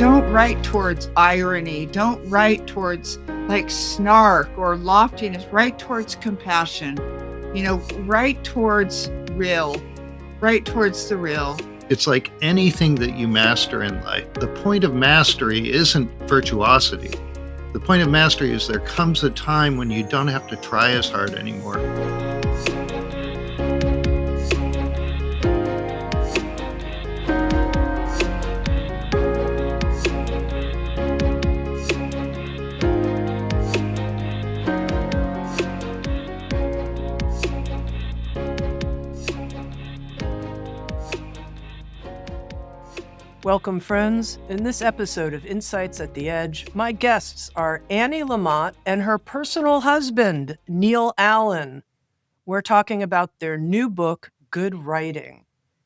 Don't write towards irony. Don't write towards like snark or loftiness. Write towards compassion. Write towards real. Write towards the real. It's like anything that you master in life. The point of mastery isn't virtuosity. The point of mastery is there comes a time when you don't have to try as hard anymore. Welcome, friends. In this episode of Insights at the Edge, my guests are Anne Lamott and her personal husband, Neal Allen. We're talking about their new book, Good Writing,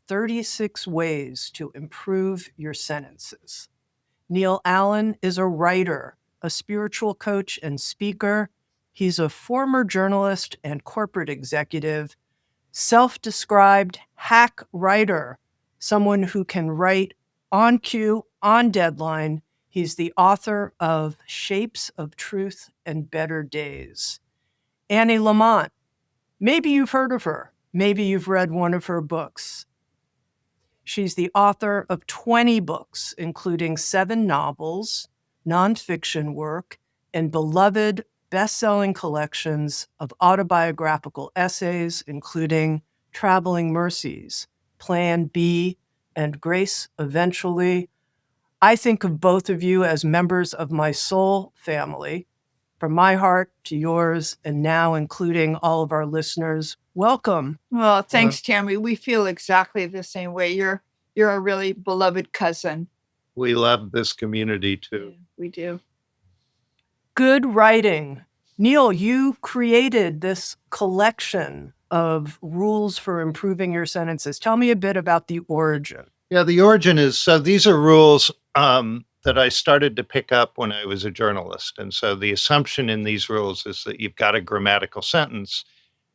36 Ways to Improve Your Sentences. Neal Allen is a writer, a spiritual coach and speaker. He's a former journalist and corporate executive, self-described hack writer, someone who can write on cue, on deadline. He's the author of Shapes of Truth and Better Days. Anne Lamott, maybe you've heard of her. Maybe you've read one of her books. She's the author of 20 books, including 7 novels, nonfiction work, and beloved best-selling collections of autobiographical essays, including Traveling Mercies, Plan B, and Grace Eventually. I think of both of you as members of my soul family, from my heart to yours, and now including all of our listeners. Welcome. Well, thanks, Tami. We feel exactly the same way. You're a really beloved cousin. We love this community too. Yeah, we do. Good Writing. Neal, you created this collection of rules for improving your sentences. Tell me a bit about the origin. Yeah, the origin is, so these are rules that I started to pick up when I was a journalist. And so the assumption in these rules is that you've got a grammatical sentence.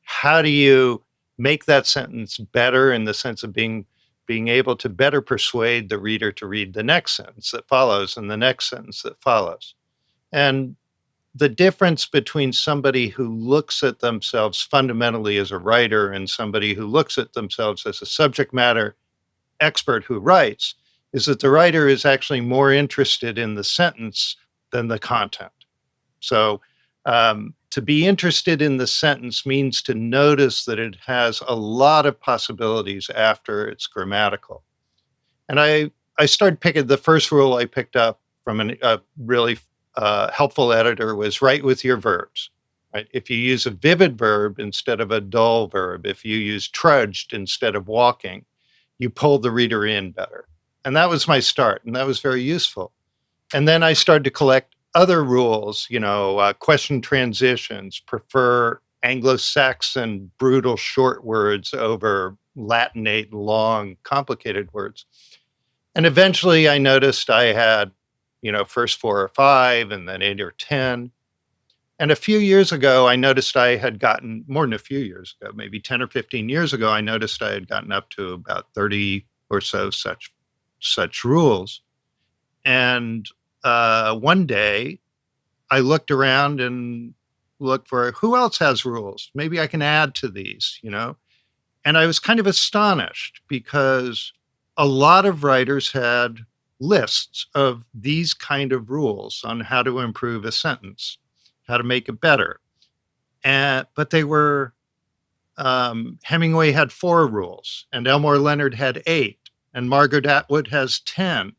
How do you make that sentence better in the sense of being able to better persuade the reader to read the next sentence that follows and the next sentence that follows? And the difference between somebody who looks at themselves fundamentally as a writer and somebody who looks at themselves as a subject matter expert who writes is that the writer is actually more interested in the sentence than the content. So to be interested in the sentence means to notice that it has a lot of possibilities after it's grammatical. And I started picking, the first rule I picked up from a really helpful editor was write with your verbs. Right? If you use a vivid verb instead of a dull verb, if you use trudged instead of walking, you pull the reader in better. And that was my start, and that was very useful. And then I started to collect other rules, question transitions, prefer Anglo-Saxon brutal short words over Latinate long complicated words. And eventually I noticed I had first 4 or 5 and then 8 or 10. And a few years ago, I noticed I had gotten, more than a few years ago, maybe 10 or 15 years ago, I noticed I had gotten up to about 30 or so such rules. And one day I looked around and looked for who else has rules. Maybe I can add to these, And I was kind of astonished because a lot of writers had lists of these kind of rules on how to improve a sentence, how to make it better. But they were, Hemingway had 4 rules, and Elmore Leonard had 8, and Margaret Atwood has 10.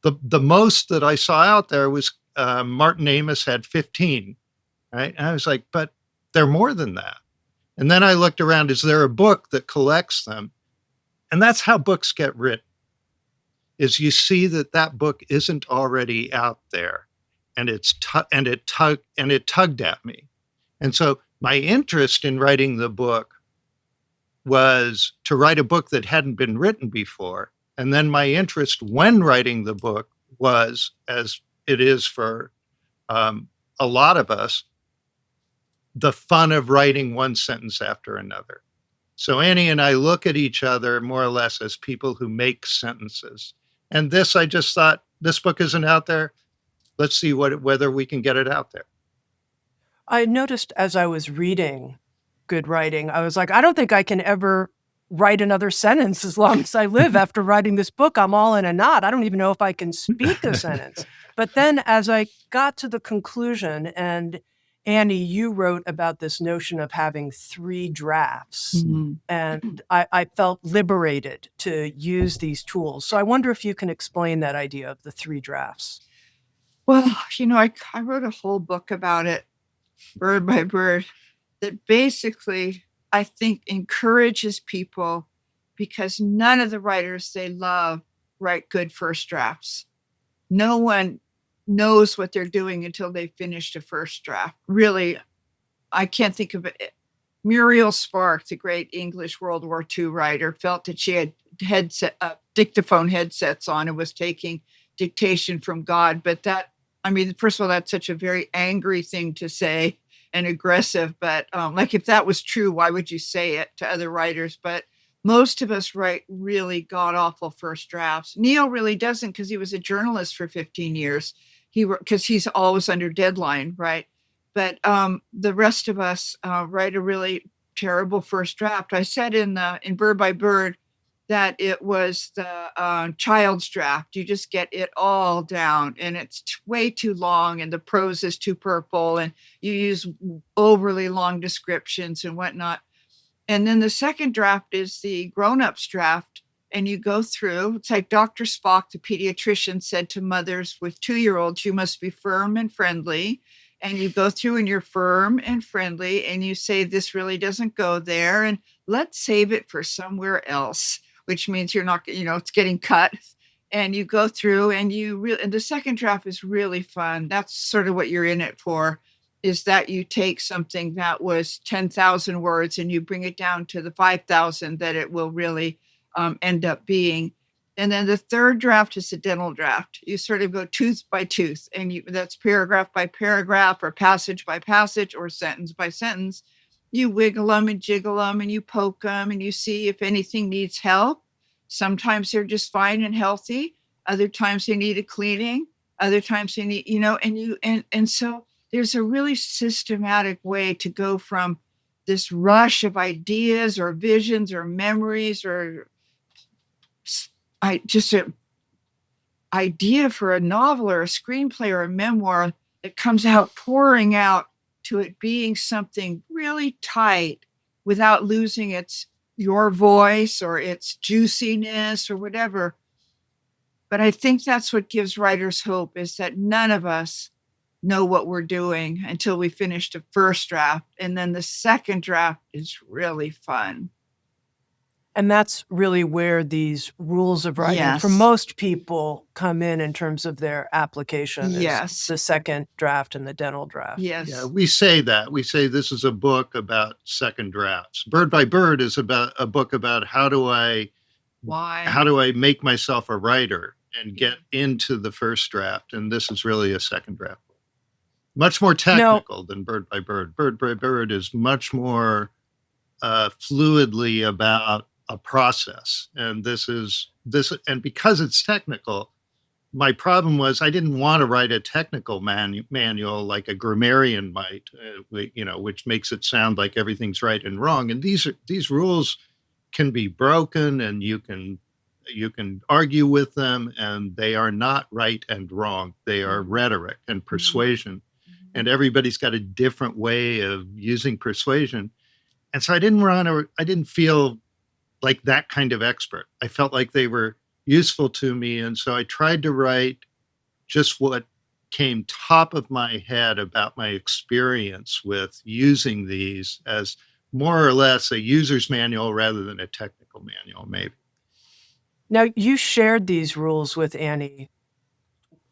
The most that I saw out there was Martin Amis had 15, right? And I was like, but they're more than that. And then I looked around, is there a book that collects them? And that's how books get written. Is you see that book isn't already out there, and it tugged at me. And so my interest in writing the book was to write a book that hadn't been written before. And then my interest when writing the book was, as it is for a lot of us, the fun of writing one sentence after another. So Annie and I look at each other more or less as people who make sentences. And this, I just thought, this book isn't out there. Let's see whether we can get it out there. I noticed as I was reading good writing, I was like, I don't think I can ever write another sentence as long as I live. After writing this book, I'm all in a knot. I don't even know if I can speak a sentence. But then as I got to the conclusion, and Annie, you wrote about this notion of having 3 drafts, and I felt liberated to use these tools. So I wonder if you can explain that idea of the 3 drafts. Well, I wrote a whole book about it, bird by bird, that basically I think encourages people, because none of the writers they love write good first drafts. No one knows what they're doing until they finished a first draft. Really, I can't think of it. Muriel Spark, the great English World War II writer, felt that she had dictaphone headsets on and was taking dictation from God. But first of all, that's such a very angry thing to say and aggressive. But if that was true, why would you say it to other writers? But most of us write really god-awful first drafts. Neal really doesn't, because he was a journalist for 15 years. Because he's always under deadline, right? But the rest of us write a really terrible first draft. I said in Bird by Bird that it was the child's draft. You just get it all down, and it's way too long, and the prose is too purple, and you use overly long descriptions and whatnot. And then the second draft is the grown-ups draft, and you go through. It's like Dr. Spock, the pediatrician, said to mothers with 2-year-olds, you must be firm and friendly. And you go through and you're firm and friendly, and you say, this really doesn't go there, and let's save it for somewhere else, which means you're not, it's getting cut. And you go through and and the second draft is really fun. That's sort of what you're in it for, is that you take something that was 10,000 words and you bring it down to the 5,000 that it will really end up being. And then the third draft is the dental draft. You sort of go tooth by tooth, and that's paragraph by paragraph, or passage by passage, or sentence by sentence. You wiggle them and jiggle them, and you poke them, and you see if anything needs help. Sometimes they're just fine and healthy. Other times they need a cleaning. Other times they need, and so there's a really systematic way to go from this rush of ideas or visions or memories or just an idea for a novel or a screenplay or a memoir that comes out, pouring out, to it being something really tight without losing your voice or its juiciness or whatever. But I think that's what gives writers hope, is that none of us know what we're doing until we finish the first draft. And then the second draft is really fun. And that's really where these rules of writing for most people come in terms of their application. Yes. The second draft and the dental draft. Yes. Yeah, we say that. We say this is a book about second drafts. Bird by Bird is about a book about how do I make myself a writer and get into the first draft. And this is really a second draft. Much more technical than Bird by Bird. Bird by Bird is much more fluidly about a process. And and because it's technical, my problem was I didn't want to write a technical manual like a grammarian might, which makes it sound like everything's right and wrong. And these rules can be broken, and you can argue with them, and they are not right and wrong. They are rhetoric and persuasion. And everybody's got a different way of using persuasion. And so I didn't feel like that kind of expert. I felt like they were useful to me. And so I tried to write just what came top of my head about my experience with using these as more or less a user's manual rather than a technical manual, maybe. Now, you shared these rules with Annie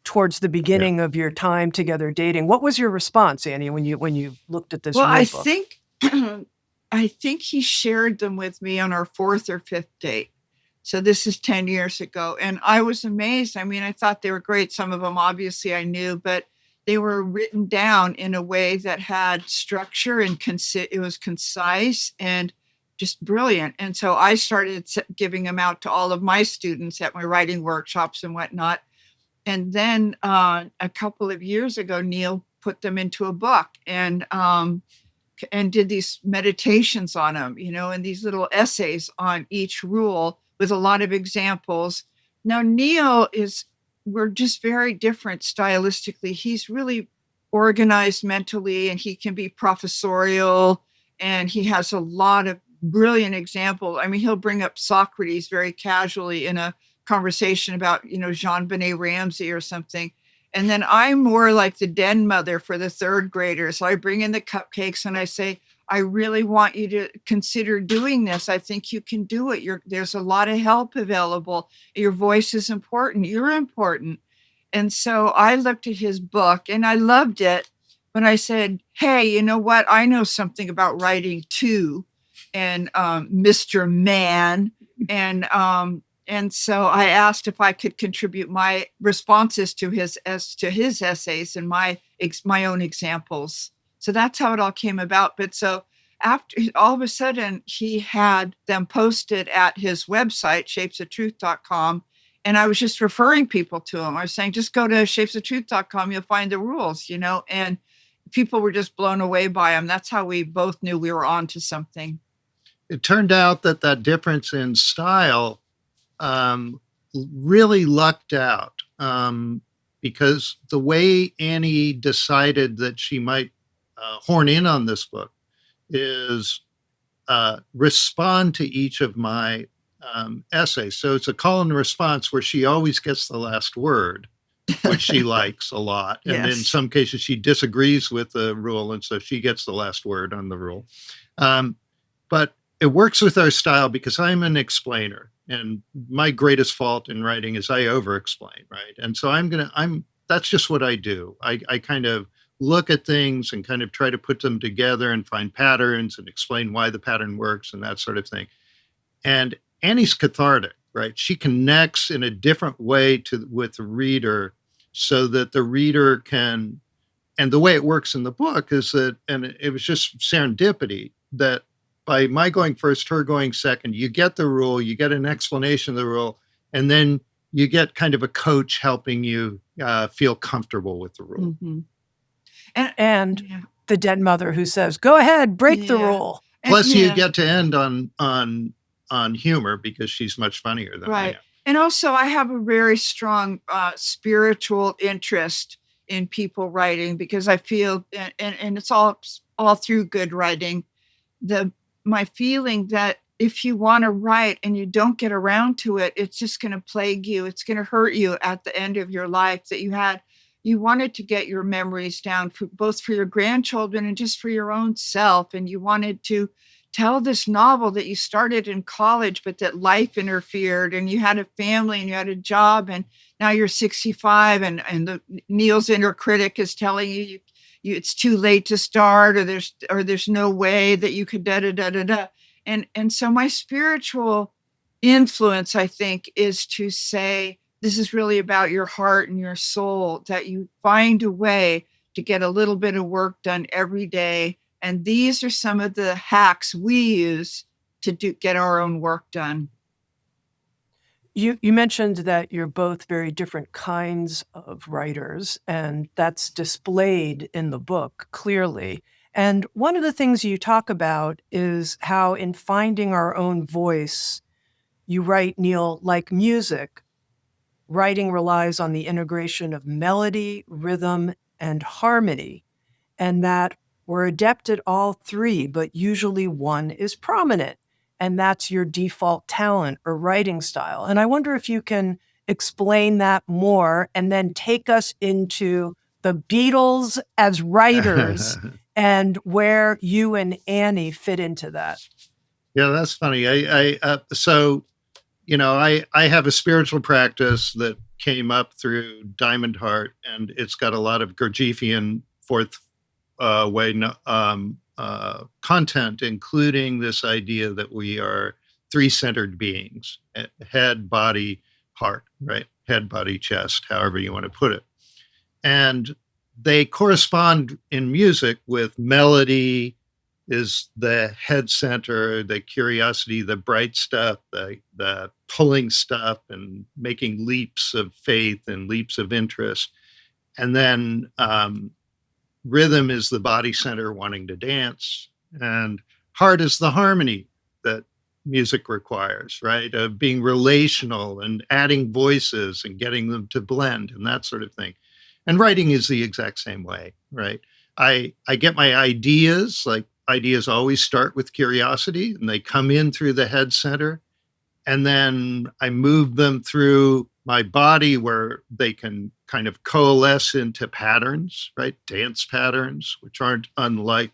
towards the beginning of your time together dating. What was your response, Annie, when you looked at this? Well, rule I book? think I think he shared them with me on our 4th or 5th date. So this is 10 years ago. And I was amazed. I mean, I thought they were great. Some of them, obviously, I knew, but they were written down in a way that had structure, and it was concise and just brilliant. And so I started giving them out to all of my students at my writing workshops and whatnot. And then a couple of years ago, Neal put them into a book and did these meditations on them, and these little essays on each rule with a lot of examples. Now, we're just very different stylistically. He's really organized mentally, and he can be professorial, and he has a lot of brilliant examples. I mean, he'll bring up Socrates very casually in a conversation about, Jean Benet Ramsey or something. And then I'm more like the den mother for the third graders. So I bring in the cupcakes and I say, I really want you to consider doing this. I think you can do it. There's a lot of help available. Your voice is important. You're important. And so I looked at his book and I loved it. But I said, hey, you know what? I know something about writing too. And Mr. Man. And so I asked if I could contribute my responses to his essays and my own examples. So that's how it all came about. But so after, all of a sudden, he had them posted at his website, shapesoftruth.com. And I was just referring people to him. I was saying, just go to shapesoftruth.com. You'll find the rules, and people were just blown away by him. That's how we both knew we were on to something. It turned out that difference in style really lucked out because the way Annie decided that she might horn in on this book is respond to each of my essays. So it's a call and response where she always gets the last word, which she likes a lot. And Yes. in some cases, she disagrees with the rule. And so she gets the last word on the rule. But it works with our style because I'm an explainer. And my greatest fault in writing is I over-explain, right? And so that's just what I do. I kind of look at things and kind of try to put them together and find patterns and explain why the pattern works and that sort of thing. And Annie's cathartic, right? She connects in a different way with the reader so that the reader can, and the way it works in the book is that, and it was just serendipity that by my going first, her going second, you get the rule, you get an explanation of the rule, and then you get kind of a coach helping you feel comfortable with the rule. Mm-hmm. And the den mother who says, go ahead, break the rule. Plus you get to end on humor because she's much funnier than I am. And also I have a very strong spiritual interest in people writing because I feel, and it's all through good writing, my feeling that if you want to write and you don't get around to it, it's just going to plague you. It's going to hurt you at the end of your life that you wanted to get your memories down both for your grandchildren and just for your own self. And you wanted to tell this novel that you started in college, but that life interfered and you had a family and you had a job and now you're 65 and Neal's inner critic is telling you it's too late to start, or there's no way that you could da-da-da-da-da. And so my spiritual influence, I think, is to say, this is really about your heart and your soul, that you find a way to get a little bit of work done every day. And these are some of the hacks we use to get our own work done. You mentioned that you're both very different kinds of writers, and that's displayed in the book clearly. And one of the things you talk about is how in finding our own voice, you write, Neal, like music, writing relies on the integration of melody, rhythm, and harmony, and that we're adept at all three, but usually one is prominent. And that's your default talent or writing style. And I wonder if you can explain that more and then take us into the Beatles as writers and where you and Annie fit into that. Yeah, that's funny. I have a spiritual practice that came up through Diamond Heart, and it's got a lot of Gurdjieffian fourth way content, including this idea that we are three-centered beings: head, body, heart, right? Head, body, chest, however you want to put it. And they correspond in music with melody, is the head center, the curiosity, the bright stuff, the pulling stuff, and making leaps of faith and leaps of interest. And then rhythm is the body center wanting to dance, and heart is the harmony that music requires, right? Of being relational and adding voices and getting them to blend and that sort of thing. And writing is the exact same way, right? I get my ideas, like ideas always start with curiosity and they come in through the head center. And then I move them through my body where they can kind of coalesce into patterns, right? Dance patterns, which aren't unlike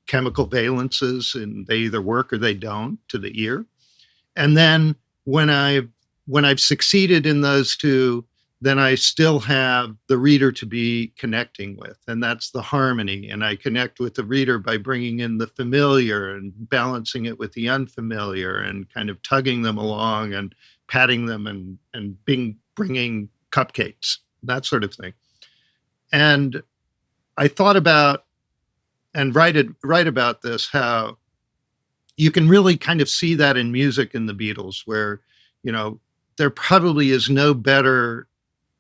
chemical valences, and they either work or they don't to the ear. And then when I've succeeded in those two, then I still have the reader to be connecting with, and that's the harmony. And I connect with the reader by bringing in the familiar and balancing it with the unfamiliar and kind of tugging them along and patting them and bringing cupcakes, that sort of thing. And I thought about and write about this, how you can really kind of see that in music in the Beatles, where, there probably is no better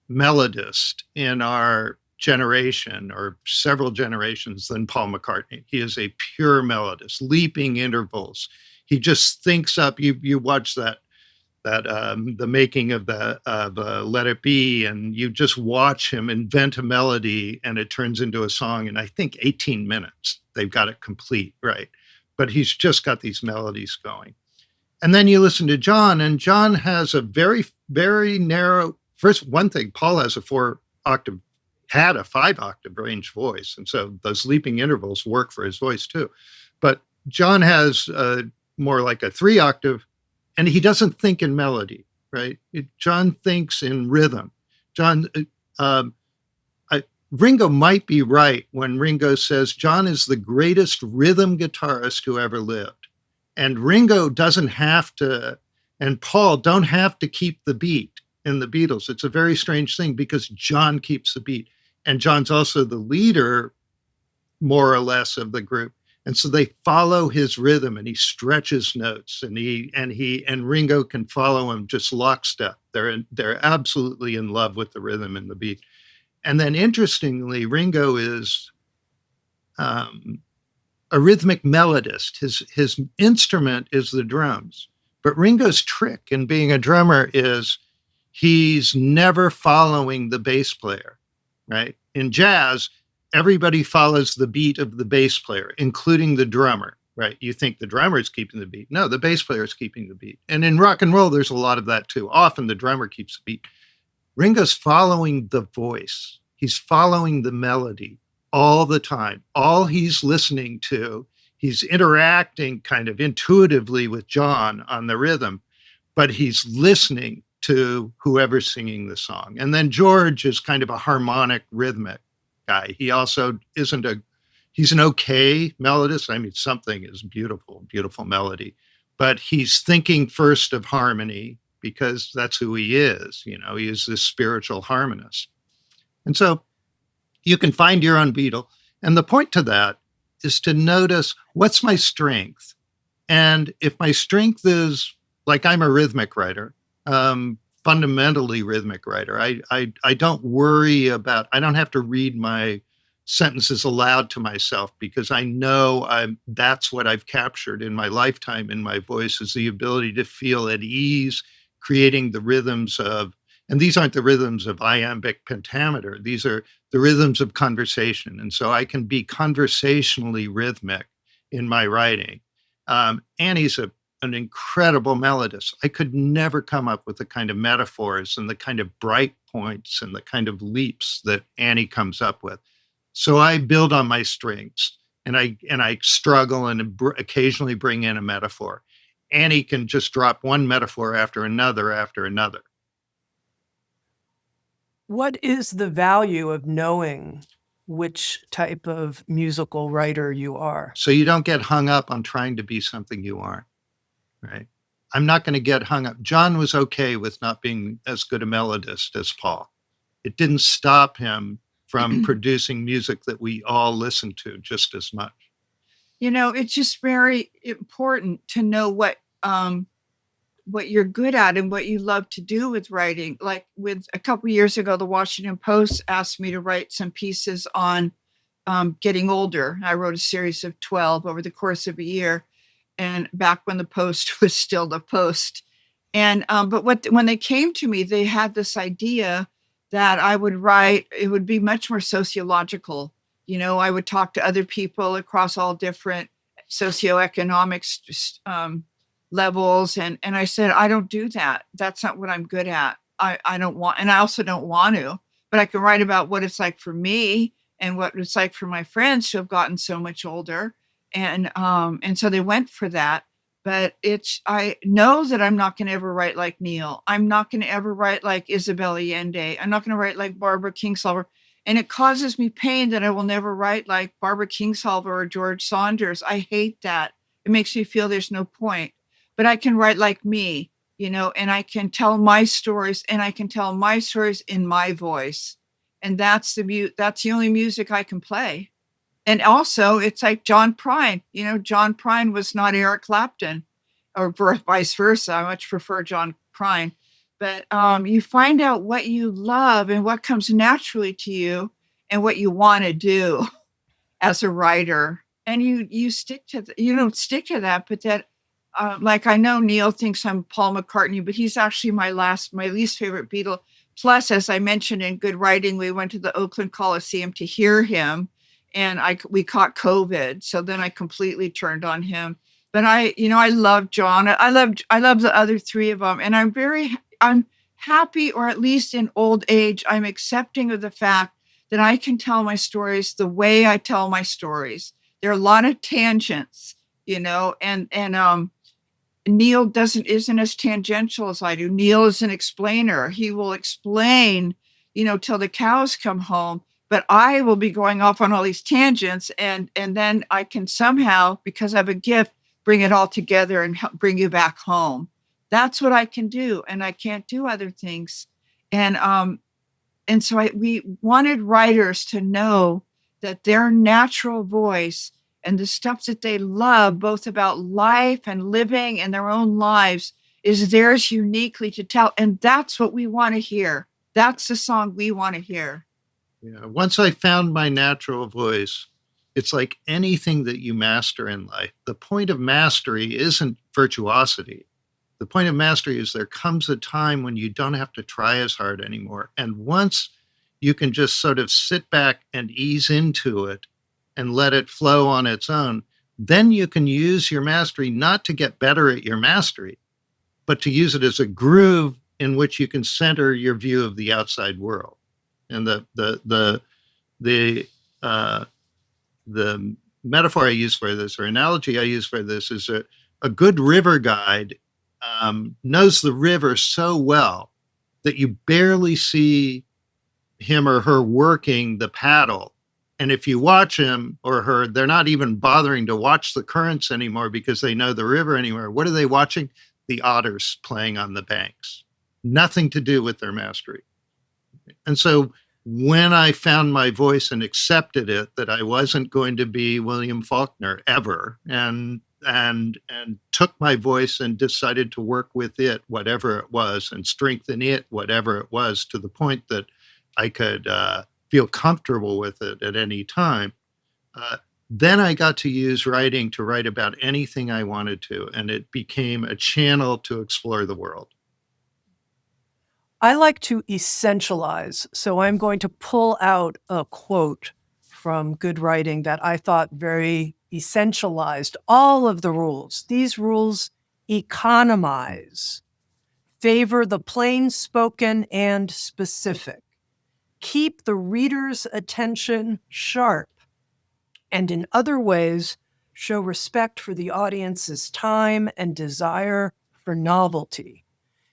melodist in our generation or several generations than Paul McCartney. He is a pure melodist, leaping intervals. He just thinks up. You watch that the making of the Let It Be, and you just watch him invent a melody, and it turns into a song in I think 18 minutes. They've got it complete, right? But he's just got these melodies going. And then you listen to John, and John has a very, very narrow. First, one thing, Paul has a 5-octave range voice. And so those leaping intervals work for his voice too. But John has more like a 3-octave, and he doesn't think in melody, right? John thinks in rhythm. Ringo might be right when Ringo says John is the greatest rhythm guitarist who ever lived. And Ringo doesn't have to, and Paul don't have to keep the beat in the Beatles. It's a very strange thing because John keeps the beat. And John's also the leader, more or less, of the group. And so they follow his rhythm, and he stretches notes, and Ringo can follow him just lockstep. They're absolutely in love with the rhythm and the beat. And then interestingly, Ringo is a rhythmic melodist. His instrument is the drums. But Ringo's trick in being a drummer is he's never following the bass player, right? In jazz, everybody follows the beat of the bass player, including the drummer, right? You think the drummer is keeping the beat. No, the bass player is keeping the beat. And in rock and roll, there's a lot of that too. Often the drummer keeps the beat. Ringo's following the voice. He's following the melody all the time. All he's listening to, he's interacting kind of intuitively with John on the rhythm, but he's listening to whoever's singing the song. And then George is kind of a harmonic rhythmic guy. He also he's an okay melodist. I mean, something is beautiful, beautiful melody, but he's thinking first of harmony because that's who he is. He is this spiritual harmonist. And so you can find your own Beatle. And the point to that is to notice, what's my strength? And if my strength is, like, I'm a rhythmic writer, fundamentally rhythmic writer. I don't worry about, I don't have to read my sentences aloud to myself because I know that's what I've captured in my lifetime in my voice, is the ability to feel at ease, creating the rhythms of, and these aren't the rhythms of iambic pentameter, these are the rhythms of conversation. And so I can be conversationally rhythmic in my writing. Annie's an incredible melodist. I could never come up with the kind of metaphors and the kind of bright points and the kind of leaps that Annie comes up with. So I build on my strengths, and I struggle and occasionally bring in a metaphor. Annie can just drop one metaphor after another after another. What is the value of knowing which type of musical writer you are? So you don't get hung up on trying to be something you aren't, right? I'm not going to get hung up. John was okay with not being as good a melodist as Paul. It didn't stop him from producing music that we all listen to just as much. It's just very important to know what you're good at and what you love to do with writing. Like with a couple years ago, the Washington Post asked me to write some pieces on getting older. I wrote a series of 12 over the course of a year, and back when the Post was still the Post. And but when they came to me, they had this idea that I would write. It would be much more sociological. I would talk to other people across all different socioeconomic levels, and I said, I don't do that. That's not what I'm good at. I don't want, and I also don't want to. But I can write about what it's like for me and what it's like for my friends who have gotten so much older, and so they went for that. But I know that I'm not going to ever write like Neal. I'm not going to ever write like Isabel Allende. I'm not going to write like Barbara Kingsolver. And it causes me pain that I will never write like Barbara Kingsolver or George Saunders. I hate that. It makes me feel there's no point. But I can write like me, and I can tell my stories, and I can tell my stories in my voice. And that's the only music I can play. And also, it's like John Prine. John Prine was not Eric Clapton, or vice versa. I much prefer John Prine. But you find out what you love and what comes naturally to you and what you want to do as a writer. And you stick to you don't stick to that, but that like I know Neal thinks I'm Paul McCartney, but he's actually my least favorite Beatle. Plus, as I mentioned in Good Writing, we went to the Oakland Coliseum to hear him, and we caught COVID, so then I completely turned on him. But I love John. I love the other three of them, and I'm happy, or at least in old age, I'm accepting of the fact that I can tell my stories the way I tell my stories. There are a lot of tangents, and Neal isn't as tangential as I do. Neal is an explainer. He will explain, till the cows come home. But I will be going off on all these tangents, and then I can somehow, because I have a gift, bring it all together and bring you back home. That's what I can do, and I can't do other things. And so we wanted writers to know that their natural voice and the stuff that they love, both about life and living and their own lives, is theirs uniquely to tell. And that's what we want to hear. That's the song we want to hear. Yeah. Once I found my natural voice, it's like anything that you master in life. The point of mastery isn't virtuosity. The point of mastery is there comes a time when you don't have to try as hard anymore. And once you can just sort of sit back and ease into it and let it flow on its own, then you can use your mastery not to get better at your mastery, but to use it as a groove in which you can center your view of the outside world. And the metaphor I use for this, or analogy I use for this, is a good river guide knows the river so well that you barely see him or her working the paddle. And if you watch him or her, they're not even bothering to watch the currents anymore because they know the river anymore. What are they watching? The otters playing on the banks. Nothing to do with their mastery. And so when I found my voice and accepted it, that I wasn't going to be William Faulkner ever, and took my voice and decided to work with it, whatever it was, and strengthen it, whatever it was, to the point that I could feel comfortable with it at any time. Then I got to use writing to write about anything I wanted to, and it became a channel to explore the world. I like to essentialize, so I'm going to pull out a quote from Good Writing that I thought very essentialized all of the rules. These rules economize, favor the plain spoken and specific, keep the reader's attention sharp, and in other ways show respect for the audience's time and desire for novelty.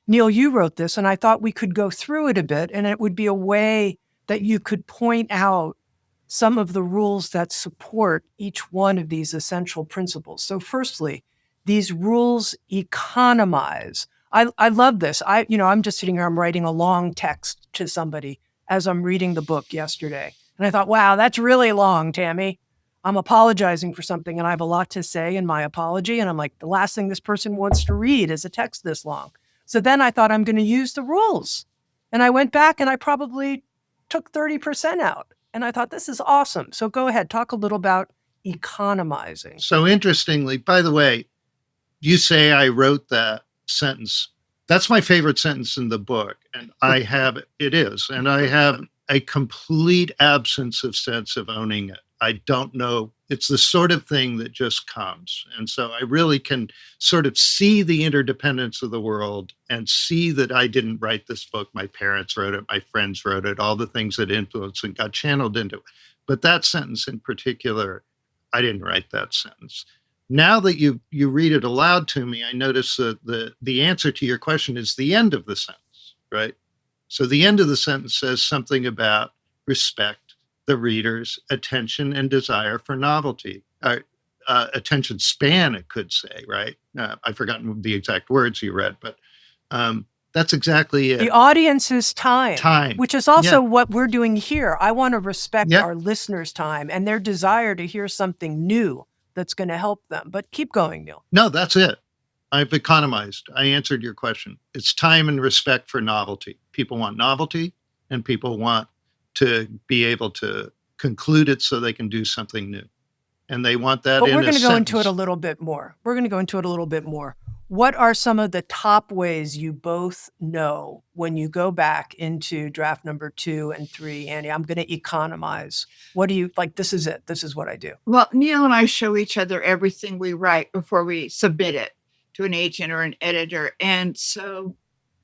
Neal, you wrote this, and I thought we could go through it a bit, and it would be a way that you could point out some of the rules that support each one of these essential principles. So firstly, these rules economize. I love this. I'm just sitting here, I'm writing a long text to somebody as I'm reading the book yesterday. And I thought, wow, that's really long, Tami. I'm apologizing for something and I have a lot to say in my apology. And I'm like, the last thing this person wants to read is a text this long. So then I thought I'm going to use the rules. And I went back and I probably took 30% out. And I thought, this is awesome. So go ahead, talk a little about economizing. So interestingly, by the way, you say I wrote that sentence. That's my favorite sentence in the book. And I have a complete absence of sense of owning it. I don't know. It's the sort of thing that just comes. And so I really can sort of see the interdependence of the world and see that I didn't write this book. My parents wrote it, my friends wrote it, all the things that influenced and got channeled into it. But that sentence in particular, I didn't write that sentence. Now that you read it aloud to me, I notice that the answer to your question is the end of the sentence, right? So the end of the sentence says something about respect the reader's attention and desire for novelty, attention span, it could say, right? I've forgotten the exact words you read, but that's exactly it. The audience's time. Which is also what we're doing here. I want to respect our listeners' time and their desire to hear something new that's going to help them. But keep going, Neal. No, that's it. I've economized. I answered your question. It's time and respect for novelty. People want novelty, and people want to be able to conclude it so they can do something new. And they want that but in a we're going to go sentence. into it a little bit more. What are some of the top ways you both know when you go back into draft number 2 and 3, Annie, I'm going to economize? What do you like? This is it. This is what I do. Well, Neal and I show each other everything we write before we submit it to an agent or an editor. And so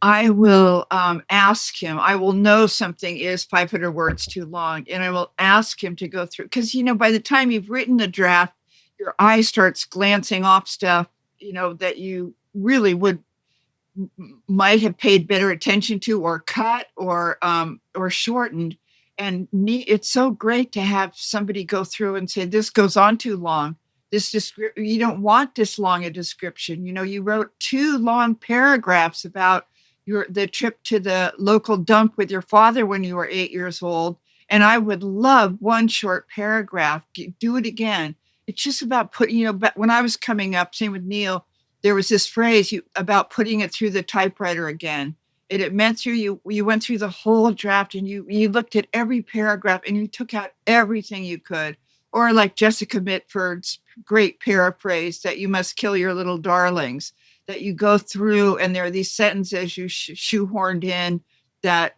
I will ask him, I will know something is 500 words too long. And I will ask him to go through, because, by the time you've written the draft, your eye starts glancing off stuff, that you really might have paid better attention to or cut or shortened. And it's so great to have somebody go through and say, this goes on too long. You don't want this long a description. You wrote 2 long paragraphs about the trip to the local dump with your father when you were 8 years old. And I would love 1 short paragraph. Do it again. It's just about but when I was coming up, same with Neal, there was this phrase about putting it through the typewriter again. It meant you went through the whole draft and you looked at every paragraph and you took out everything you could. Or like Jessica Mitford's great paraphrase that you must kill your little darlings, that you go through and there are these sentences you shoehorned in that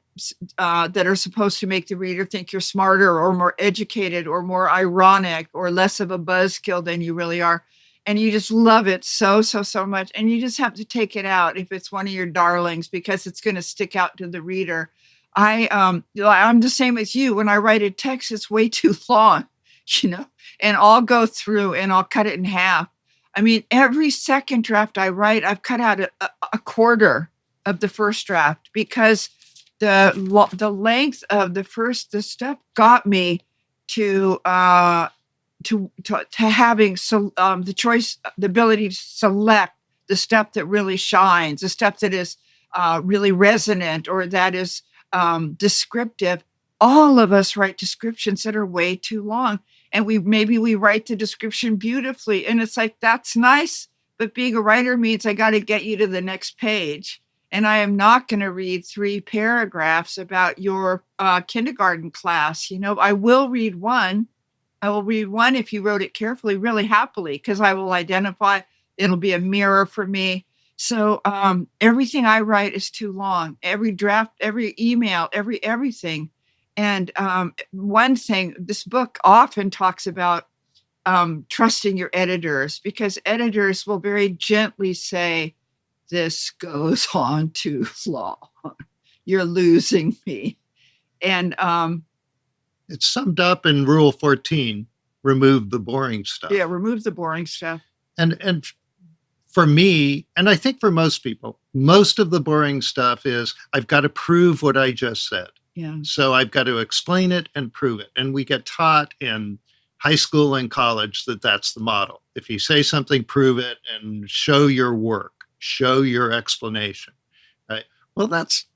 are supposed to make the reader think you're smarter or more educated or more ironic or less of a buzzkill than you really are. And you just love it so much. And you just have to take it out if it's one of your darlings, because it's going to stick out to the reader. I'm the same as you. When I write a text, it's way too long, and I'll go through and I'll cut it in half. I mean, every second draft I write, I've cut out a quarter of the first draft, because the length of the stuff got me to having the choice, the ability to select the stuff that really shines, the stuff that is really resonant or that is descriptive. All of us write descriptions that are way too long, and we write the description beautifully, and it's like, that's nice, but being a writer means I got to get you to the next page. And I am not going to read 3 paragraphs about your kindergarten class. I will read one. If you wrote it carefully, really happily, because I will identify, it'll be a mirror for me. So everything I write is too long. Every draft, every email, everything. And one thing, this book often talks about trusting your editors, because editors will very gently say, this goes on too long. You're losing me. And it's summed up in Rule 14, remove the boring stuff. Yeah, remove the boring stuff. And for me, and I think for most people, most of the boring stuff is, I've got to prove what I just said. Yeah. So I've got to explain it and prove it. And we get taught in high school and college that that's the model. If you say something, prove it and show your work, show your explanation. Right? Well, that's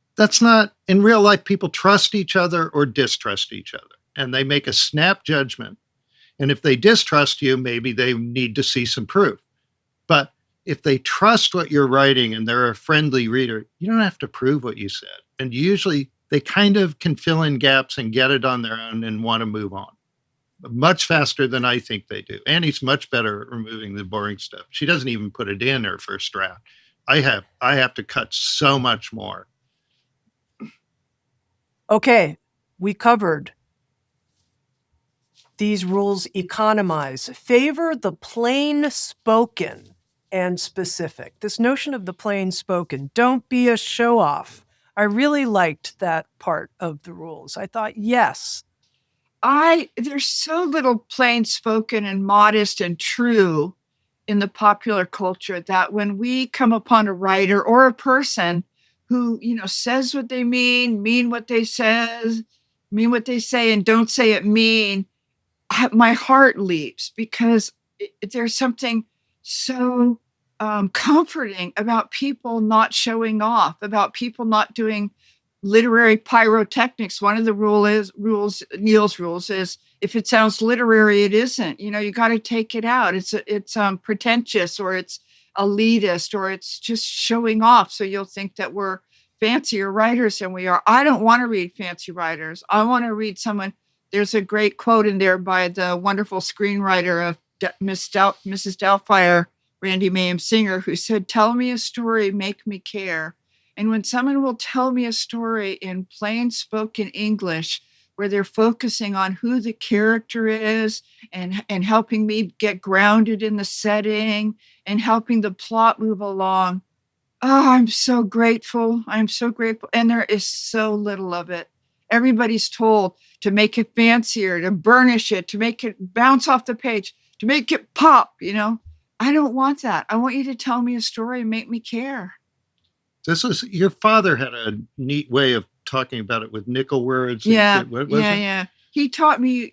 not, in real life, people trust each other or distrust each other. And they make a snap judgment. And if they distrust you, maybe they need to see some proof. But if they trust what you're writing and they're a friendly reader, you don't have to prove what you said. And usually they kind of can fill in gaps and get it on their own and want to move on much faster than I think they do. Annie's much better at removing the boring stuff. She doesn't even put it in her first draft. I have to cut so much more. Okay, we covered these rules. Economize, favor the plain spoken and specific. This notion of the plain spoken, don't be a show off. I really liked that part of the rules. I thought, yes. There's so little plain spoken and modest and true in the popular culture that when we come upon a writer or a person who, says what they mean what they says, mean what they say, and don't say it mean, my heart leaps because there's something so comforting about people not showing off, about people not doing literary pyrotechnics. One of the Neal's rules is if it sounds literary, it isn't. You got to take it out. It's pretentious, or it's elitist, or it's just showing off. So you'll think that we're fancier writers than we are. I don't want to read fancy writers. I want to read someone. There's a great quote in there by the wonderful screenwriter of Mrs. Doubtfire, Randy Mayhem Singer, who said, "Tell me a story, make me care." And when someone will tell me a story in plain spoken English, where they're focusing on who the character is and helping me get grounded in the setting and helping the plot move along, oh, I'm so grateful. I'm so grateful. And there is so little of it. Everybody's told to make it fancier, to burnish it, to make it bounce off the page, to make it pop, I don't want that. I want you to tell me a story and make me care. Your father had a neat way of talking about it with nickel words. Yeah. He taught me,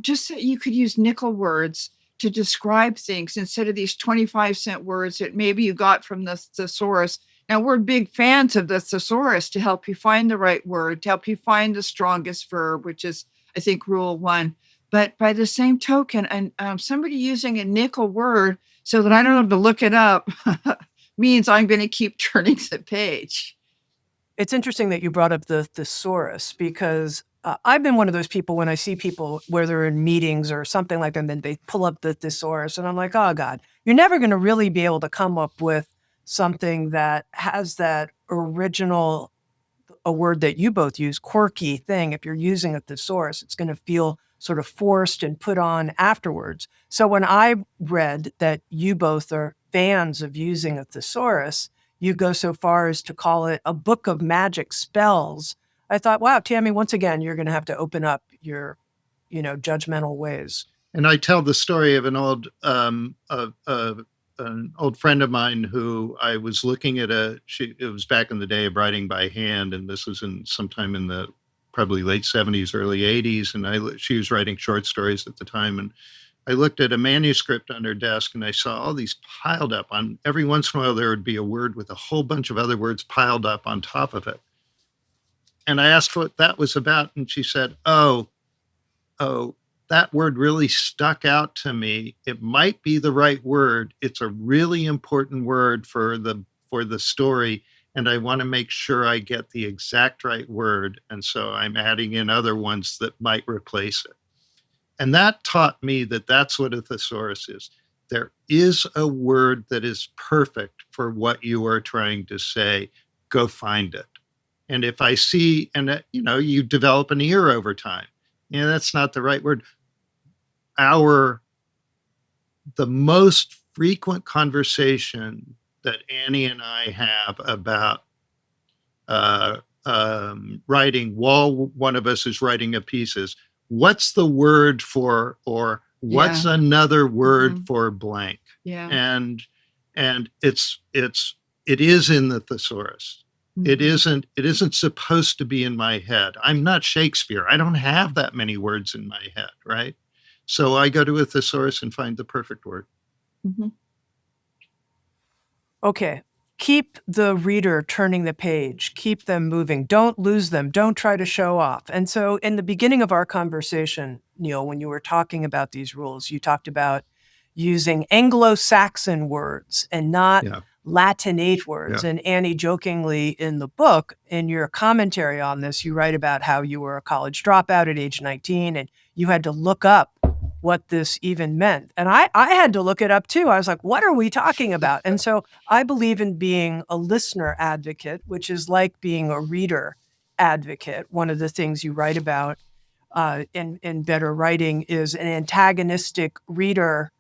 just that you could use nickel words to describe things instead of these 25-cent words that maybe you got from the thesaurus. Now, we're big fans of the thesaurus to help you find the right word, to help you find the strongest verb, which is, I think, rule 1. But by the same token, and somebody using a nickel word so that I don't have to look it up means I'm going to keep turning the page. It's interesting that you brought up the thesaurus, because I've been one of those people when I see people where they're in meetings or something like that, and then they pull up the thesaurus, and I'm like, oh, God, you're never going to really be able to come up with something that has that original, a word that you both use, quirky thing. If you're using a thesaurus, it's going to feel sort of forced and put on afterwards. So when I read that you both are fans of using a thesaurus, you go so far as to call it a book of magic spells. I thought, wow, Tami, once again, you're going to have to open up your, judgmental ways. And I tell the story of an old friend of mine who I was looking at it was back in the day of writing by hand. And this was sometime in the probably late 70s, early 80s. And she was writing short stories at the time. And I looked at a manuscript on her desk and I saw all these piled up on. Every once in a while, there would be a word with a whole bunch of other words piled up on top of it. And I asked what that was about. And she said, oh, that word really stuck out to me. It might be the right word. It's a really important word for the story. And I want to make sure I get the exact right word. And so I'm adding in other ones that might replace it. And that taught me that that's what a thesaurus is. There is a word that is perfect for what you are trying to say. Go find it. And if I see, and you develop an ear over time. That's not the right word. The most frequent conversation that Annie and I have about writing while one of us is writing a piece is, what's the word for, or what's another word for blank? Yeah. And it is in the thesaurus. Mm-hmm. It isn't supposed to be in my head. I'm not Shakespeare. I don't have that many words in my head, right? So I go to a thesaurus and find the perfect word. Mm-hmm. Okay. keep the reader turning the page, keep them moving, don't lose them, don't try to show off. And so in the beginning of our conversation, Neal, when you were talking about these rules, you talked about using Anglo-Saxon words and not Latinate words. And Annie, jokingly in the book, in your commentary on this, you write about how you were a college dropout at age 19 and you had to look up what this even meant. And I had to look it up too. I was like, what are we talking about? And so I believe in being a listener advocate, which is like being a reader advocate. One of the things you write about in Better Writing is an antagonistic reader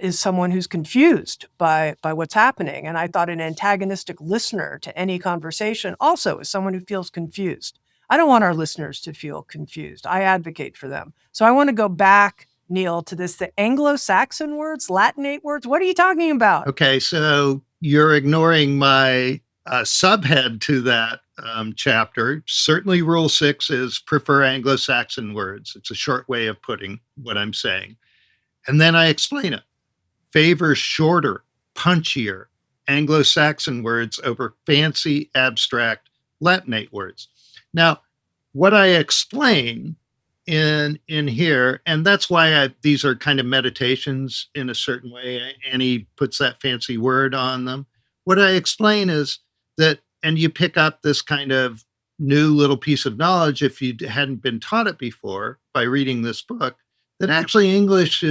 is someone who's confused by what's happening. And I thought an antagonistic listener to any conversation also is someone who feels confused. I don't want our listeners to feel confused. I advocate for them. So I want to go back, Neal, to the Anglo-Saxon words, Latinate words. What are you talking about? Okay, so you're ignoring my subhead to that chapter. Certainly, Rule 6 is prefer Anglo-Saxon words. It's a short way of putting what I'm saying. And then I explain it. Favor shorter, punchier Anglo-Saxon words over fancy, abstract Latinate words. Now, what I explain in here, and that's why these are kind of meditations in a certain way. Annie puts that fancy word on them. What I explain is that, and you pick up this kind of new little piece of knowledge if you hadn't been taught it before by reading this book, that actually English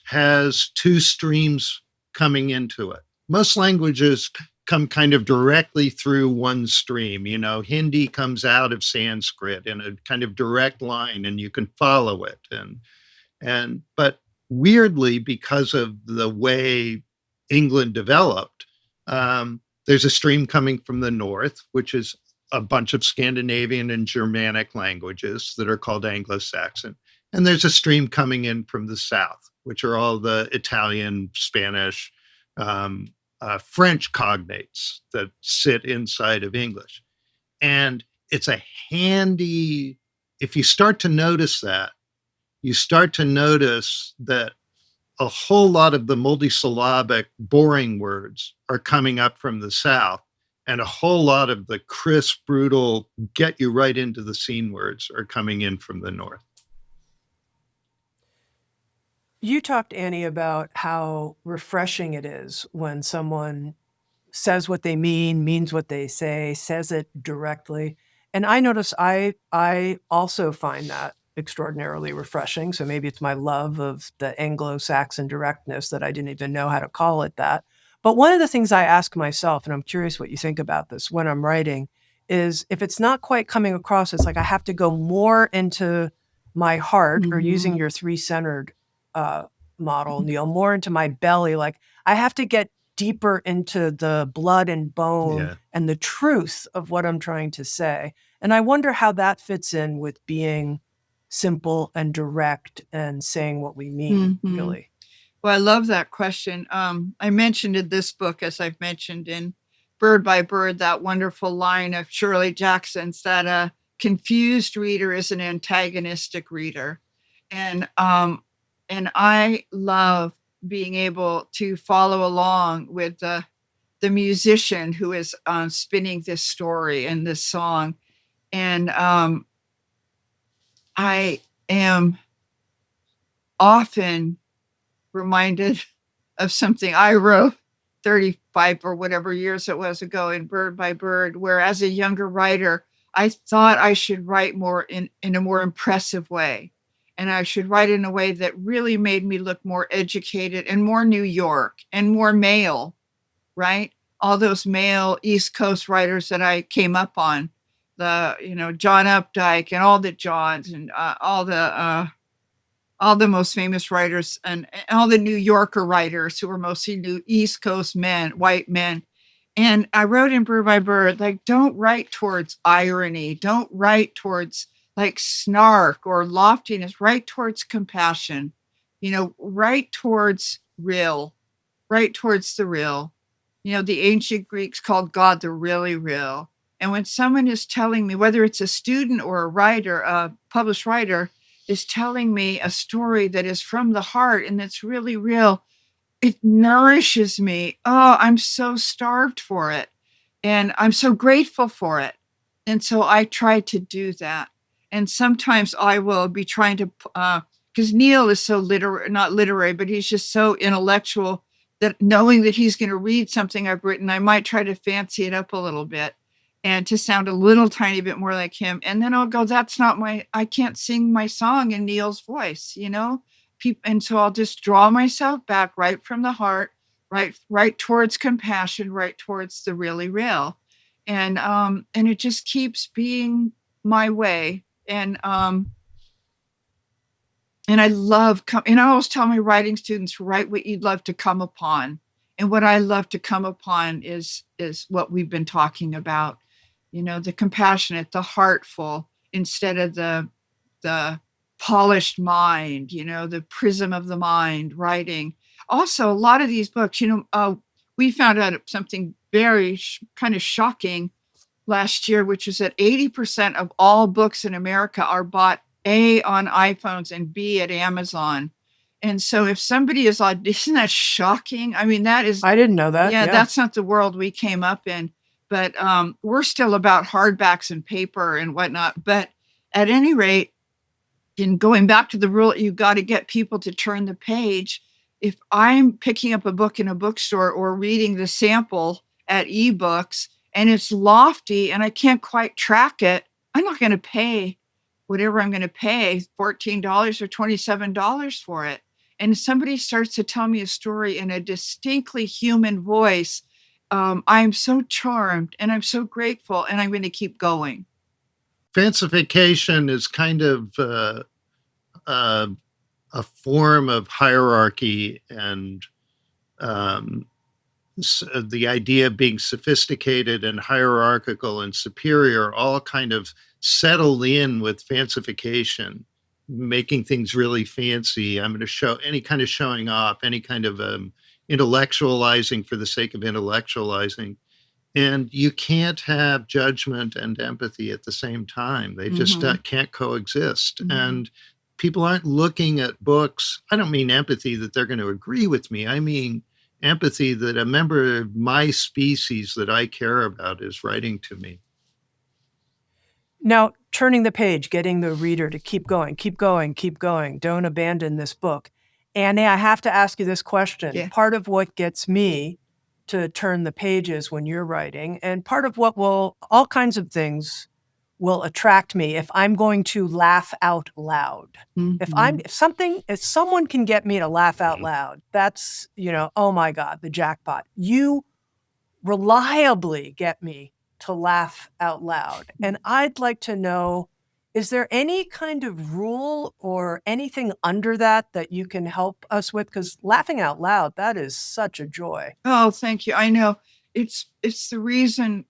has two streams coming into it. Most languages come kind of directly through one stream. You know, Hindi comes out of Sanskrit in a kind of direct line and you can follow it. But weirdly, because of the way England developed, there's a stream coming from the north, which is a bunch of Scandinavian and Germanic languages that are called Anglo-Saxon. And there's a stream coming in from the south, which are all the Italian, Spanish, French cognates that sit inside of English. And it's a handy, if you start to notice that, you start to notice that a whole lot of the multisyllabic, boring words are coming up from the south, and a whole lot of the crisp, brutal, get you right into the scene words are coming in from the north. You talked, Annie, about how refreshing it is when someone says what they mean, means what they say, says it directly. And I notice I also find that extraordinarily refreshing. So maybe it's my love of the Anglo-Saxon directness that I didn't even know how to call it that. But one of the things I ask myself, and I'm curious what you think about this when I'm writing, is if it's not quite coming across, it's like I have to go more into my heart, or using your three-centered model, Neal, more into my belly. Like I have to get deeper into the blood and bone and the truth of what I'm trying to say. And I wonder how that fits in with being simple and direct and saying what we mean, really. Well, I love that question. I mentioned in this book, as I've mentioned in Bird by Bird, that wonderful line of Shirley Jackson's that a confused reader is an antagonistic reader. And I love being able to follow along with the musician who is spinning this story and this song. And I am often reminded of something I wrote 35 or whatever years it was ago in Bird by Bird, where as a younger writer, I thought I should write more in a more impressive way. And I should write in a way that really made me look more educated and more New York and more male, right? All those male East Coast writers that I came up on, John Updike and all the Johns and all the most famous writers and all the New Yorker writers who were mostly new East Coast men, white men. And I wrote in Bird by Bird, like, don't write towards irony. Don't write towards like snark or loftiness, right towards compassion, right towards real, right towards the real. The ancient Greeks called God the really real. And when someone is telling me, whether it's a student or a writer, a published writer, is telling me a story that is from the heart and that's really real, it nourishes me. Oh, I'm so starved for it. And I'm so grateful for it. And so I try to do that. And sometimes I will be trying to, because Neal is so not literary, but he's just so intellectual that knowing that he's going to read something I've written, I might try to fancy it up a little bit and to sound a little tiny bit more like him. And then I'll go, I can't sing my song in Neal's voice, you know? And so I'll just draw myself back right from the heart, right towards compassion, right towards the really real. And it just keeps being my way. And I love, and I always tell my writing students, write what you'd love to come upon. And what I love to come upon is what we've been talking about, you know, the compassionate, the heartful, instead of the polished mind, you know, the prism of the mind writing. Also, a lot of these books, we found out something very kind of shocking last year, which is that 80% of all books in America are bought A, on iPhones, and B, at Amazon. And so if somebody isn't that shocking? I mean, that is, I didn't know that. yeah, that's not the world we came up in. But we're still about hardbacks and paper and whatnot. But at any rate, in going back to the rule, you've got to get people to turn the page. If I'm picking up a book in a bookstore or reading the sample at eBooks and it's lofty and I can't quite track it, I'm not going to pay whatever I'm going to pay, $14 or $27 for it. And if somebody starts to tell me a story in a distinctly human voice, I'm so charmed and I'm so grateful, and I'm going to keep going. Fancification is kind of a form of hierarchy and the idea of being sophisticated and hierarchical and superior all kind of settled in with fancification, making things really fancy. I'm going to show any kind of showing off, any kind of intellectualizing for the sake of intellectualizing. And you can't have judgment and empathy at the same time. They just can't coexist. Mm-hmm. And people aren't looking at books. I don't mean empathy that they're going to agree with me. I mean empathy that a member of my species that I care about is writing to me. Now, turning the page, getting the reader to keep going, keep going, keep going. Don't abandon this book. Annie, I have to ask you this question. Yeah. Part of what gets me to turn the pages when you're writing, and part of what all kinds of things will attract me if I'm going to laugh out loud. Mm-hmm. If someone can get me to laugh out loud, that's, oh my God, the jackpot. You reliably get me to laugh out loud. And I'd like to know, is there any kind of rule or anything under that you can help us with? Because laughing out loud, that is such a joy. Oh, thank you. I know it's the reason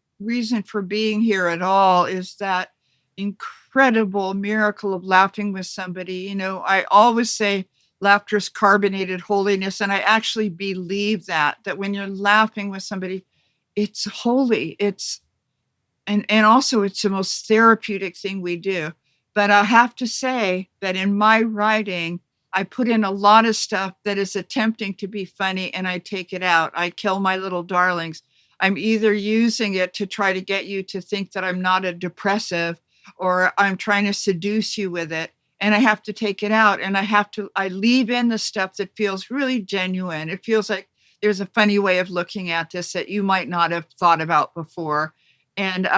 for being here at all is that incredible miracle of laughing with somebody. I always say laughter is carbonated holiness. And I actually believe that when you're laughing with somebody, it's holy. And also it's the most therapeutic thing we do. But I have to say that in my writing, I put in a lot of stuff that is attempting to be funny, and I take it out. I kill my little darlings. I'm either using it to try to get you to think that I'm not a depressive, or I'm trying to seduce you with it. And I have to take it out, and I leave in the stuff that feels really genuine. It feels like there's a funny way of looking at this that you might not have thought about before. And,